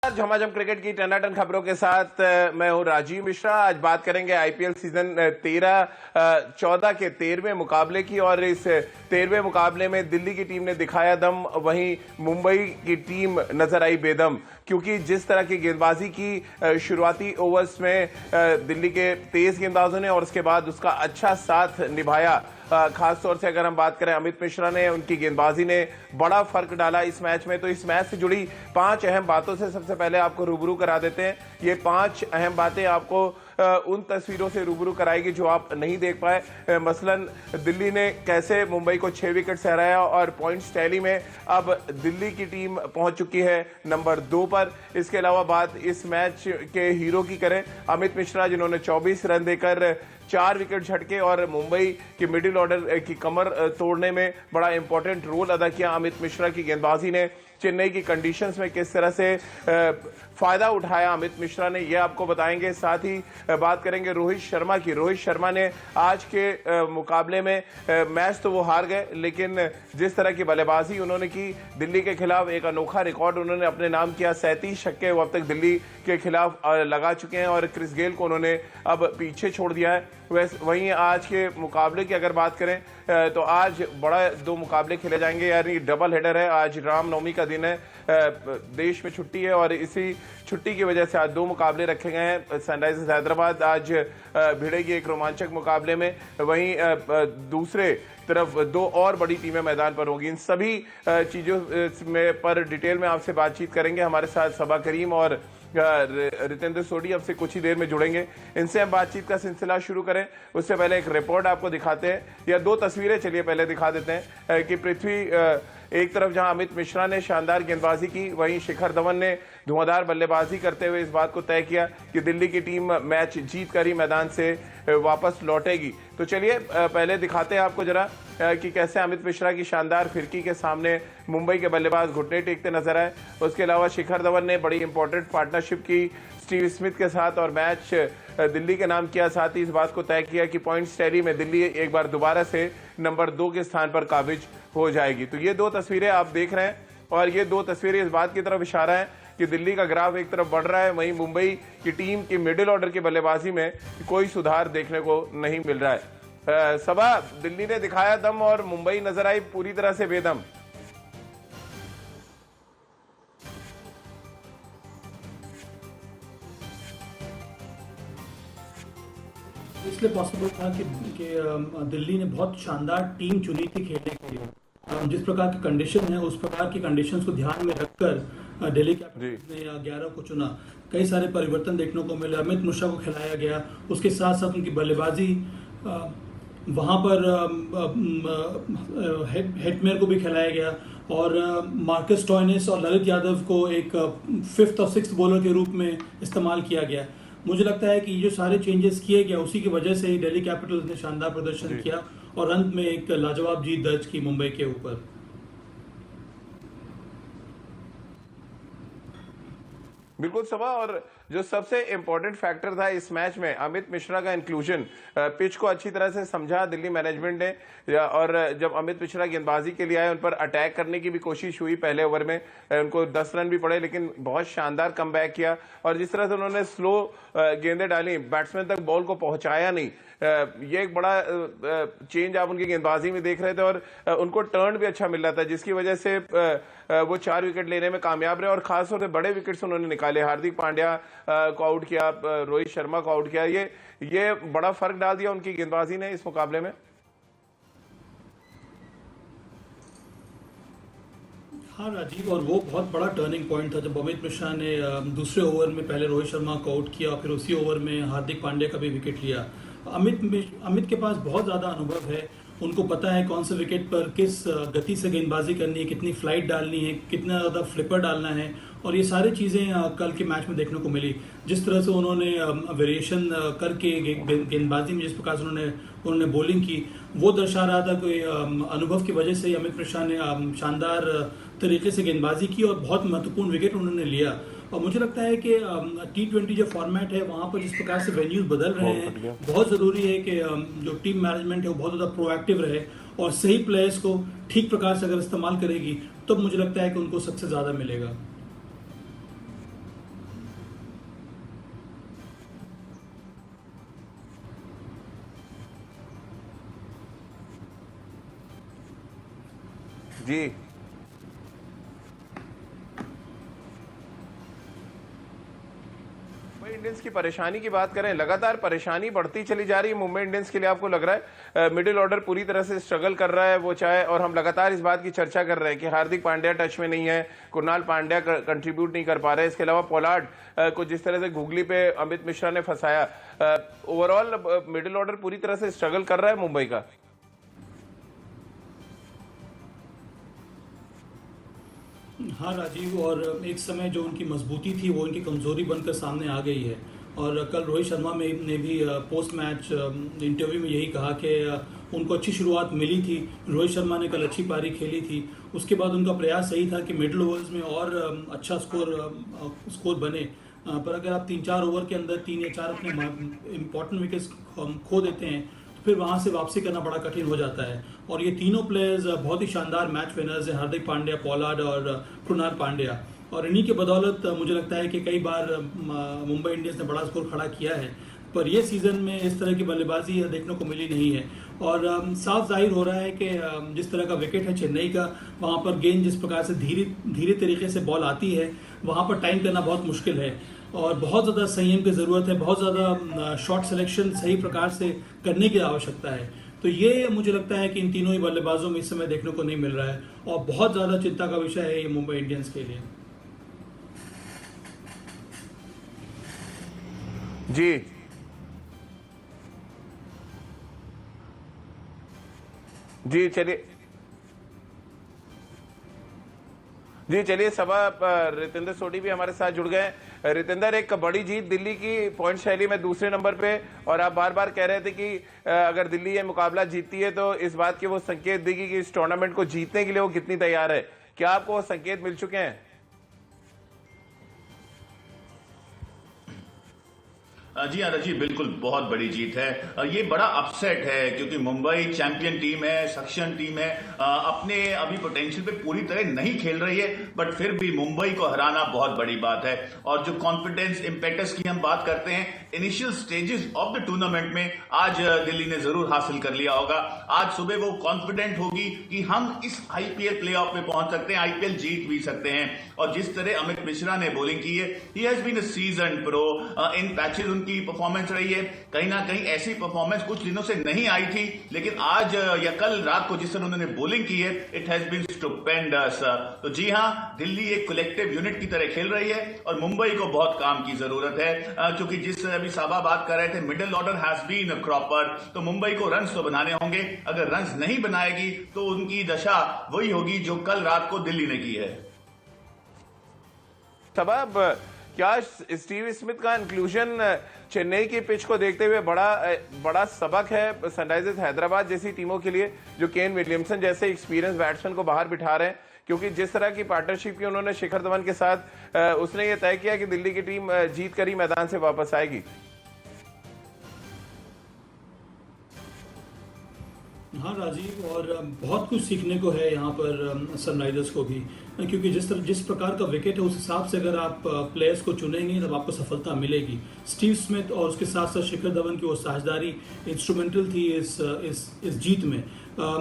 झमाझम क्रिकेट की टनाटन खबरों के साथ मैं हूं राजीव मिश्रा। आज बात करेंगे आईपीएल सीजन 13-14 के 13वें मुकाबले की। और इस 13वें मुकाबले में दिल्ली की टीम ने दिखाया दम, वहीं मुंबई की टीम नजर आई बेदम। क्योंकि जिस तरह की गेंदबाजी की शुरुआती ओवर्स में दिल्ली के तेज गेंदबाजों ने और उसके बाद उसका अच्छा साथ निभाया। खासतौर से अगर हम बात करें अमित मिश्रा ने, उनकी गेंदबाजी ने बड़ा फर्क डाला इस मैच में। तो इस मैच से जुड़ी 5 अहम बातों से सबसे पहले आपको रूबरू करा देते हैं। ये 5 अहम बातें आपको उन तस्वीरों से रूबरू कराएगी जो आप नहीं देख पाए। मसलन दिल्ली ने कैसे मुंबई को 6 विकेट से हराया और पॉइंट्स टैली में अब दिल्ली की टीम पहुंच चुकी है नंबर 2 पर। इसके अलावा बात इस मैच के हीरो की करें, अमित मिश्रा, जिन्होंने 24 रन देकर 4 विकेट झटके और मुंबई की मिडिल ऑर्डर की कमर तोड़ने में बड़ा इंपॉर्टेंट रोल अदा किया। अमित मिश्रा की गेंदबाजी ने चेन्नई की कंडीशंस में किस तरह से फायदा उठाया अमित मिश्रा ने, यह आपको बताएंगे। साथ ही बात करेंगे रोहित शर्मा की। रोहित शर्मा ने आज के मुकाबले में मैच तो वो हार गए, लेकिन जिस तरह की बल्लेबाजी उन्होंने की दिल्ली के खिलाफ, एक अनोखा रिकॉर्ड उन्होंने अपने नाम किया। 37 छक्के वो अब तक दिल्ली के खिलाफ लगा चुके हैं और क्रिस गेल को उन्होंने अब पीछे छोड़ दिया है। वहीं आज के मुकाबले की अगर बात करें तो आज बड़ा 2 मुकाबले खेले जाएंगे, यानी डबल हेडर है। आज रामनवमी का दिन है, देश में छुट्टी है और इसी छुट्टी की वजह से आज 2 मुकाबले रखे गए हैं। सनराइजर्स हैदराबाद आज भिड़ेगी एक रोमांचक मुकाबले में, वहीं दूसरे तरफ 2 और बड़ी टीमें मैदान पर होंगी। इन सभी चीजों में पर डिटेल में आपसे बातचीत करेंगे। हमारे साथ सबा करीम और रितेंद्र सोडी अब से कुछ ही देर में जुड़ेंगे। इनसे हम बातचीत का सिलसिला शुरू करें उससे पहले एक रिपोर्ट आपको दिखाते हैं, या 2 तस्वीरें चलिए पहले दिखा देते हैं कि पृथ्वी एक तरफ जहां अमित मिश्रा ने शानदार गेंदबाजी की, वहीं शिखर धवन ने धुआंधार बल्लेबाजी करते हुए इस बात को तय किया कि दिल्ली की टीम मैच जीत कर ही मैदान से वापस लौटेगी। तो चलिए पहले दिखाते हैं आपको जरा कि कैसे अमित मिश्रा की शानदार फिरकी के सामने मुंबई के बल्लेबाज घुटने टेकते नजर आए। उसके अलावा शिखर धवन ने बड़ी इंपॉर्टेंट पार्टनरशिप की स्टीव स्मिथ के साथ और मैच दिल्ली के नाम किया। साथ ही इस बात को तय किया कि पॉइंट्स टैली में दिल्ली एक बार दोबारा से नंबर 2 के स्थान पर काबिज हो जाएगी। तो ये 2 तस्वीरें आप देख रहे हैं और ये 2 तस्वीरें इस बात की तरफ इशारा है कि दिल्ली का ग्राफ एक तरफ बढ़ रहा है, वहीं मुंबई की टीम की मिडिल ऑर्डर की बल्लेबाजी में कोई सुधार देखने को नहीं मिल रहा है। सबा, दिल्ली ने दिखाया दम और मुंबई नजर आई पूरी तरह से बेदम। इसलिए पॉसिबल था कि दिल्ली ने बहुत शानदार टीम चुनी थी खेलने के लिए। जिस प्रकार की कंडीशन है उस प्रकार की कंडीशंस को ध्यान में रखकर दिल्ली कैपिटल्स ने 11 को चुना। कई सारे परिवर्तन देखने को मिले। अमित मिश्रा को खिलाया गया, उसके साथ साथ उनकी बल्लेबाजी वहां पर हेटमेयर को भी खिलाया गया और मार्कस स्टोइनिस और ललित यादव को एक 5th और 6th बॉलर के रूप में इस्तेमाल किया गया। मुझे लगता है कि जो सारे चेंजेस किए गए उसी की वजह से ही दिल्ली कैपिटल्स ने शानदार प्रदर्शन किया और अंत में एक लाजवाब जीत दर्ज की मुंबई के ऊपर। बिल्कुल सबा, और जो सबसे इंपॉर्टेंट फैक्टर था इस मैच में अमित मिश्रा का इंक्लूजन। पिच को अच्छी तरह से समझा दिल्ली मैनेजमेंट ने और जब अमित मिश्रा गेंदबाजी के लिए आए, उन पर अटैक करने की भी कोशिश हुई। पहले ओवर में उनको 10 रन भी पड़े, लेकिन बहुत शानदार कमबैक किया और जिस तरह से उन्होंने स्लो गेंदें डाली, बैट्समैन तक बॉल को पहुंचाया नहीं, ये एक बड़ा चेंज आप उनकी गेंदबाजी में देख रहे थे। और उनको टर्न भी अच्छा मिल रहा था, जिसकी वजह से वो 4 विकेट लेने में कामयाब रहे और खासतौर से बड़े विकेट्स उन्होंने निकाले। हार्दिक पांड्या को आउट किया, रोहित शर्मा को आउट किया, ये बड़ा फर्क डाल दिया उनकी गेंदबाजी ने इस मुकाबले में। हाँ राजीव, और वो बहुत बड़ा टर्निंग पॉइंट था जब अमित मिश्रा ने दूसरे ओवर में पहले रोहित शर्मा को आउट किया और फिर उसी ओवर में हार्दिक पांड्या का भी विकेट लिया। अमित के पास बहुत ज़्यादा अनुभव है, उनको पता है कौन से विकेट पर किस गति से गेंदबाजी करनी है, कितनी फ्लाइट डालनी है, कितना ज़्यादा फ्लिपर डालना है, और ये सारी चीज़ें कल के मैच में देखने को मिली। जिस तरह से उन्होंने वेरिएशन करके गेंदबाजी में जिस प्रकार से उन्होंने बॉलिंग की, वो दर्शा रहा था कि अनुभव की वजह से ही अमित मिश्रा ने शानदार तरीके से गेंदबाजी की और बहुत महत्वपूर्ण विकेट उन्होंने लिया। और मुझे लगता है कि T20 जो फॉर्मेट है वहाँ पर जिस प्रकार से वेन्यूज बदल रहे हैं, बहुत ज़रूरी है कि जो टीम मैनेजमेंट है वो बहुत ज़्यादा प्रोएक्टिव रहे और सही प्लेयर्स को ठीक प्रकार से अगर इस्तेमाल करेगी तो मुझे लगता है कि उनको सबसे ज़्यादा मिलेगा। जी, मुंबई इंडियंस की परेशानी की बात करें, लगातार परेशानी बढ़ती चली जा रही है मुंबई इंडियंस के लिए। आपको लग रहा है मिडिल ऑर्डर पूरी तरह से स्ट्रगल कर रहा है वो, चाहे, और हम लगातार इस बात की चर्चा कर रहे हैं कि हार्दिक पांड्या टच में नहीं है, कुणाल पांड्या कंट्रीब्यूट नहीं कर पा रहे, इसके अलावा पोलार्ड को जिस तरह से घुगली पे अमित मिश्रा ने फंसाया, ओवरऑल मिडिल ऑर्डर पूरी तरह से स्ट्रगल कर रहा है मुंबई का। हाँ राजीव, और एक समय जो उनकी मजबूती थी वो उनकी कमजोरी बनकर सामने आ गई है। और कल रोहित शर्मा ने भी पोस्ट मैच इंटरव्यू में यही कहा कि उनको अच्छी शुरुआत मिली थी, रोहित शर्मा ने कल अच्छी पारी खेली थी, उसके बाद उनका प्रयास यही था कि मिडिल ओवर्स में और अच्छा स्कोर बने। पर अगर आप 3-4 ओवर के अंदर 3 या 4 अपने इम्पोर्टेंट विकेट्स खो देते हैं तो फिर वहाँ से वापसी करना बड़ा कठिन हो जाता है। और ये तीनों प्लेयर्स बहुत ही शानदार मैच विनर्स हैं, हार्दिक पांड्या, पोलार्ड और कृणाल पांड्या। और इन्हीं की बदौलत मुझे लगता है कि कई बार मुंबई इंडियंस ने बड़ा स्कोर खड़ा किया है, पर ये सीज़न में इस तरह की बल्लेबाजी देखने को मिली नहीं है। और साफ जाहिर हो रहा है कि जिस तरह का विकेट है चेन्नई का, वहाँ पर गेंद जिस प्रकार से धीरे तरीके से बॉल आती है, वहाँ पर टाइम करना बहुत मुश्किल है और बहुत ज़्यादा संयम की ज़रूरत है, बहुत ज़्यादा शॉट सिलेक्शन सही प्रकार से करने की आवश्यकता है। तो ये मुझे लगता है कि इन तीनों ही बल्लेबाजों में इस समय देखने को नहीं मिल रहा है और बहुत ज़्यादा चिंता का विषय है ये मुंबई इंडियंस के लिए। जी जी, चलिए जी, चलिए सभा रितेंद्र सोडी भी हमारे साथ जुड़ गए हैं। रितेंद्र, एक बड़ी जीत दिल्ली की पॉइंट शैली में दूसरे नंबर पे, और आप बार बार कह रहे थे कि अगर दिल्ली ये मुकाबला जीतती है तो इस बात के वो संकेत देगी कि इस टूर्नामेंट को जीतने के लिए वो कितनी तैयार है। क्या आपको वो संकेत मिल चुके हैं? जी हाँ रजी, बिल्कुल बहुत बड़ी जीत है। ये बड़ा अपसेट है क्योंकि मुंबई चैंपियन टीम है, सक्षम टीम है, अपने अभी पोटेंशियल पे पूरी तरह नहीं खेल रही है, बट फिर भी मुंबई को हराना बहुत बड़ी बात है। और जो कॉन्फिडेंस इम्पेटस की हम बात करते हैं initial stages of the tournament में, आज दिल्ली ने जरूर हासिल कर लिया होगा। आज सुबह वो कॉन्फिडेंट होगी कि हम इस आईपीएल प्लेऑफ में पहुंच सकते हैं, आईपीएल जीत भी सकते हैं। और जिस तरह अमित मिश्रा ने बॉलिंग की है, he has been a seasoned pro, in patches उनकी परफॉर्मेंस रही है। कहीं ना कहीं ऐसी परफॉर्मेंस कुछ दिनों से नहीं आई थी, लेकिन आज या कल रात को जिस तरह उन्होंने बॉलिंग की है, इट हैज बीन स्टुपेंडस। तो जी हाँ, दिल्ली एक कलेक्टिव यूनिट की तरह खेल रही है और मुंबई को बहुत काम की जरूरत है, क्योंकि जिस अभी साबा बात कर रहे थे, middle order has been cropper, तो मुंबई को रन्स तो बनाने होंगे। अगर रन्स नहीं बनाएगी तो उनकी दशा वही होगी जो कल रात को दिल्ली ने की है। सबब क्या स्टीव स्मिथ का इंक्लूजन चेन्नई की पिच को देखते हुए बड़ा सबक है सनराइजर्स हैदराबाद जैसी टीमों के लिए, जो केन विलियमसन जैसे एक्सपीरियंस बैट्समैन को बाहर बिठा रहे हैं? क्योंकि जिस तरह की पार्टनरशिप की उन्होंने शिखर धवन के साथ, उसने ये तय किया कि दिल्ली की टीम जीत कर ही मैदान से वापस आएगी। हाँ राजीव, और बहुत कुछ सीखने को है यहाँ पर सनराइजर्स को भी, क्योंकि जिस प्रकार का विकेट है उस हिसाब से अगर आप प्लेयर्स को चुनेंगे तब आपको सफलता मिलेगी। स्टीव स्मिथ और उसके साथ साथ शिखर धवन की वो साझेदारी इंस्ट्रूमेंटल थी इस जीत में।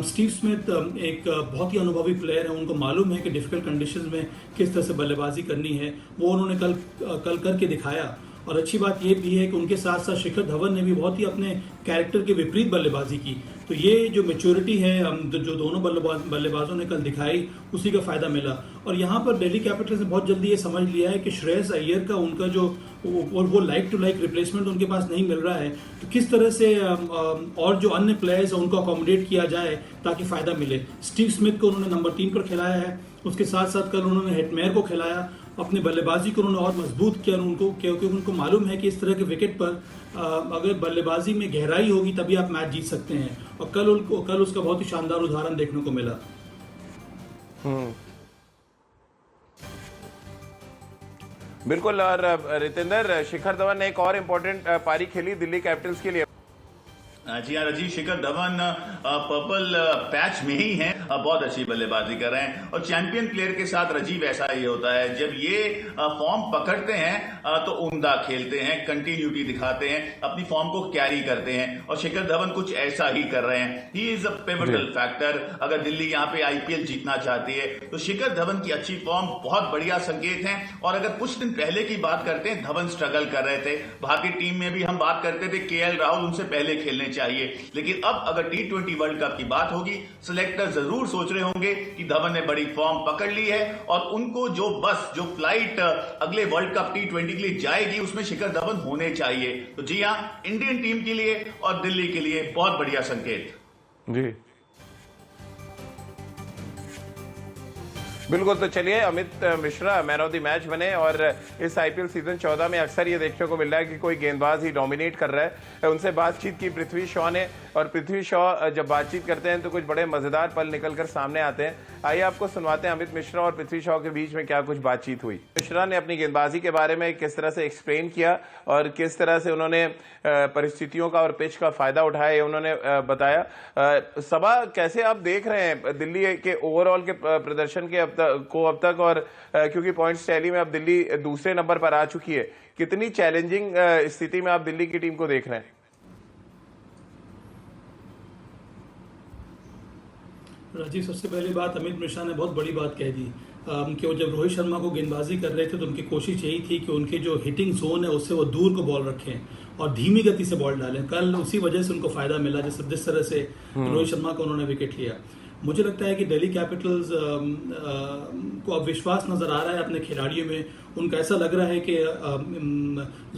स्टीव स्मिथ एक बहुत ही अनुभवी प्लेयर है, उनको मालूम है कि डिफिकल्ट कंडीशंस में किस तरह से बल्लेबाजी करनी है, वो उन्होंने कल करके दिखाया। और अच्छी बात यह भी है कि उनके साथ साथ शिखर धवन ने भी बहुत ही अपने कैरेक्टर के विपरीत बल्लेबाजी की। तो ये जो मैच्योरिटी है जो दोनों बल्लेबाजों ने कल दिखाई, उसी का फायदा मिला। और यहाँ पर दिल्ली कैपिटल्स ने बहुत जल्दी ये समझ लिया है कि श्रेयस अय्यर का उनका जो वो लाइक टू लाइक रिप्लेसमेंट उनके पास नहीं मिल रहा है, तो किस तरह से और जो अन्य प्लेयर्स हैं उनको अकोमोडेट किया जाए ताकि फायदा मिले। स्टीव स्मिथ को उन्होंने नंबर 3 पर खिलाया है, उसके साथ साथ कल उन्होंने हेटमेयर को खिलाया, अपनी बल्लेबाजी को उन्होंने और मजबूत किया उनको, क्योंकि उनको मालूम है कि इस तरह के विकेट पर अगर बल्लेबाजी में गहराई होगी तभी आप मैच जीत सकते हैं। और कल उसका बहुत ही शानदार उदाहरण देखने को मिला। बिल्कुल। और रितेंद्र, शिखर धवन ने एक और इम्पोर्टेंट पारी खेली दिल्ली कैपिटल्स के लिए। जी हाँ राजीव, शिखर धवन पर्पल पैच में ही हैं, बहुत अच्छी बल्लेबाजी कर रहे हैं और चैंपियन प्लेयर के साथ राजीव ऐसा ही होता है, जब ये फॉर्म पकड़ते हैं तो उम्दा खेलते हैं, कंटिन्यूटी दिखाते हैं, अपनी फॉर्म को कैरी करते हैं और शिखर धवन कुछ ऐसा ही कर रहे हैं। He is a pivotal factor. अगर दिल्ली यहाँ पे आईपीएल जीतना चाहती है तो शिखर धवन की अच्छी फॉर्म बहुत बढ़िया संकेत है। और अगर कुछ दिन पहले की बात करते हैं, धवन स्ट्रगल कर रहे थे, भारतीय टीम में भी हम बात करते थे केएल राहुल उनसे पहले खेलने चाहिए, लेकिन अब अगर T20 वर्ल्ड कप की बात होगी, सिलेक्टर जरूर सोच रहे होंगे कि धवन ने बड़ी फॉर्म पकड़ ली है और उनको जो फ्लाइट अगले वर्ल्ड कप T20 के लिए जाएगी उसमें शिखर धवन होने चाहिए। तो जी हां, इंडियन टीम के लिए और दिल्ली के लिए बहुत बढ़िया संकेत। जी बिल्कुल। तो चलिए, Amit Mishra man of the match बने और इस आईपीएल सीजन 14 में अक्सर ये देखने को मिल रहा है कि कोई गेंदबाज ही डोमिनेट कर रहा है। उनसे बातचीत की पृथ्वी शॉ ने और पृथ्वी शॉ जब बातचीत करते हैं तो कुछ बड़े मजेदार पल निकलकर सामने आते हैं। आइए आपको सुनवाते हैं अमित मिश्रा और पृथ्वी शॉ के बीच में क्या कुछ बातचीत हुई। मिश्रा ने अपनी गेंदबाजी के बारे में किस तरह से एक्सप्लेन किया और किस तरह से उन्होंने परिस्थितियों का और पिच का फायदा उठाया, ये उन्होंने बताया। सबा, कैसे आप देख रहे हैं दिल्ली के ओवरऑल के प्रदर्शन के अब तक और क्योंकि पॉइंट्स टैली में अब दिल्ली दूसरे नंबर पर आ चुकी है, कितनी चैलेंजिंग स्थिति में आप दिल्ली की टीम को देख रहे हैं? राजीव, सबसे पहली बात, अमित मिश्रा ने बहुत बड़ी बात कह दी कि वो जब रोहित शर्मा को गेंदबाजी कर रहे थे तो उनकी कोशिश यही थी कि उनके जो हिटिंग जोन है उससे वो दूर को बॉल रखें और धीमी गति से बॉल डालें। कल उसी वजह से उनको फायदा मिला जिस तरह से रोहित शर्मा को उन्होंने विकेट लिया। मुझे लगता है कि दिल्ली कैपिटल्स को अब विश्वास नजर आ रहा है अपने खिलाड़ियों में। उनका ऐसा लग रहा है कि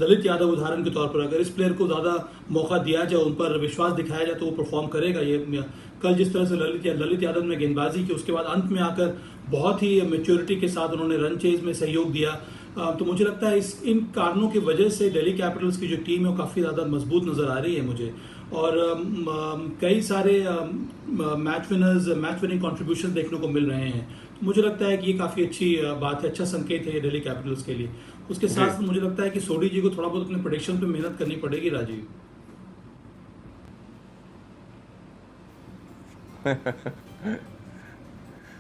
ललित यादव उदाहरण के तौर पर अगर इस प्लेयर को ज़्यादा मौका दिया जाए, उन पर विश्वास दिखाया जाए तो वो परफॉर्म करेगा। ये कल जिस तरह से ललित यादव ने गेंदबाजी की, उसके बाद अंत में आकर बहुत ही मैच्योरिटी के साथ उन्होंने रन चेज में सहयोग दिया। तो मुझे लगता है इन कारणों की वजह से दिल्ली कैपिटल्स की जो टीम है वो काफ़ी ज़्यादा मजबूत नज़र आ रही है मुझे। और कई सारे मैच विनिंग कॉन्ट्रीब्यूशन देखने को मिल रहे हैं। तो मुझे लगता है कि ये काफ़ी अच्छी बात है, अच्छा संकेत है दिल्ली कैपिटल्स के लिए। उसके साथ मुझे लगता है कि सोडी जी को थोड़ा बहुत अपने प्रेडिक्शन पे मेहनत करनी पड़ेगी राजीव।